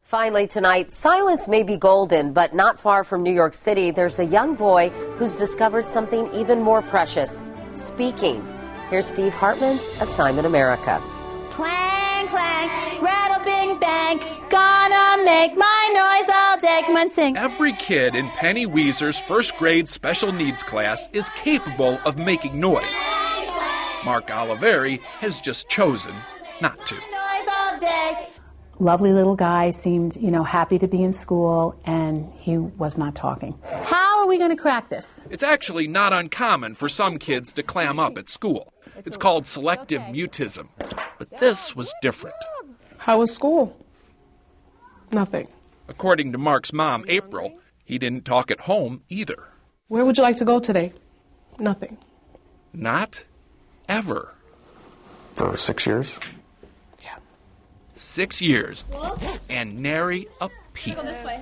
Finally tonight, silence may be golden, but not far from New York City, there's a young boy who's discovered something even more precious, speaking. Here's Steve Hartman's Assignment America. Clang, clang, rattle, bing, bang, gonna make my noise all day. Come on, sing. Every kid in Penny Weezer's first grade special needs class is capable of making noise. Mark Oliveri has just chosen not to. Noise all day. Lovely little guy, seemed, happy to be in school, and he was not talking. How are we going to crack this? It's actually not uncommon for some kids to clam up at school. It's called selective mutism. But this was different. How was school? Nothing. According to Mark's mom, April, he didn't talk at home either. Where would you like to go today? Nothing. Not ever. For 6 years? 6 years, and nary a peep,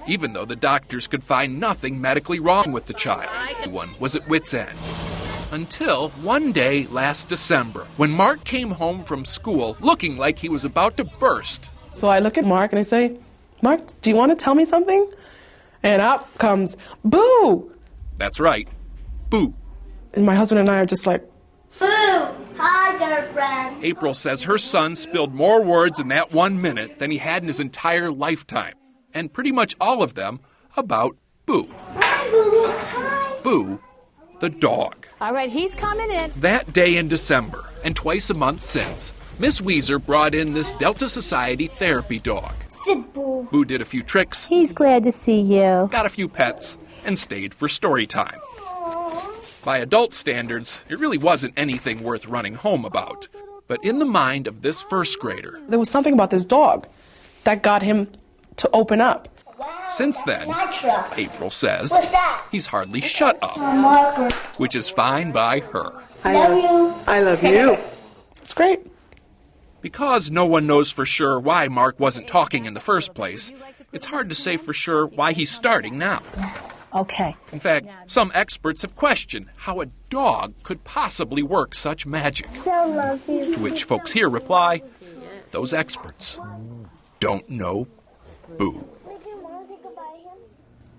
even though the doctors could find nothing medically wrong with the child. Everyone was at wit's end. Until one day last December, when Mark came home from school looking like he was about to burst. So I look at Mark and I say, Mark, do you want to tell me something? And up comes, boo! That's right, boo. And my husband and I are just like, Boo! Hi there, friend. April says her son spilled more words in that 1 minute than he had in his entire lifetime. And pretty much all of them about Boo. Hi, Boo. Hi. Boo, the dog. All right, he's coming in. That day in December, and twice a month since, Miss Weezer brought in this Delta Society therapy dog. Sit, Boo. Boo did a few tricks, He's glad to see you. got a few pets, and stayed for story time. By adult standards, it really wasn't anything worth running home about. But in the mind of this first grader, there was something about this dog that got him to open up. since then, April says, he's hardly shut up, which is fine by her. I love you. It's great. Because no one knows for sure why Mark wasn't talking in the first place, it's hard to say for sure why he's starting now. Okay. In fact, some experts have questioned how a dog could possibly work such magic. To which folks here reply, those experts don't know Boo.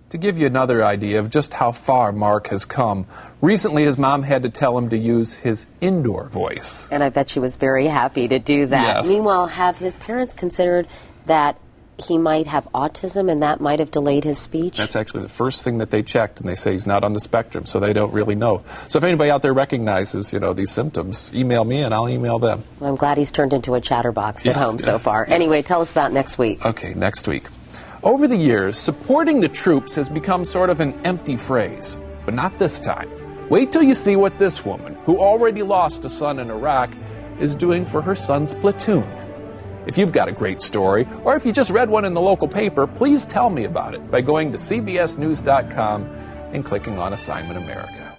To give you another idea of just how far Mark has come, recently his mom had to tell him to use his indoor voice. And I bet she was very happy to do that. Yes. Meanwhile, have his parents considered that he might have autism and that might have delayed his speech? That's actually the first thing that they checked, and they say he's not on the spectrum, so they don't really know. So if anybody out there recognizes, these symptoms, email me and I'll email them. Well, I'm glad he's turned into a chatterbox at home so far. Anyway, tell us about next week. Okay, next week. Over the years, supporting the troops has become sort of an empty phrase, but not this time. Wait till you see what this woman, who already lost a son in Iraq, is doing for her son's platoon. If you've got a great story, or if you just read one in the local paper, please tell me about it by going to cbsnews.com and clicking on Assignment America.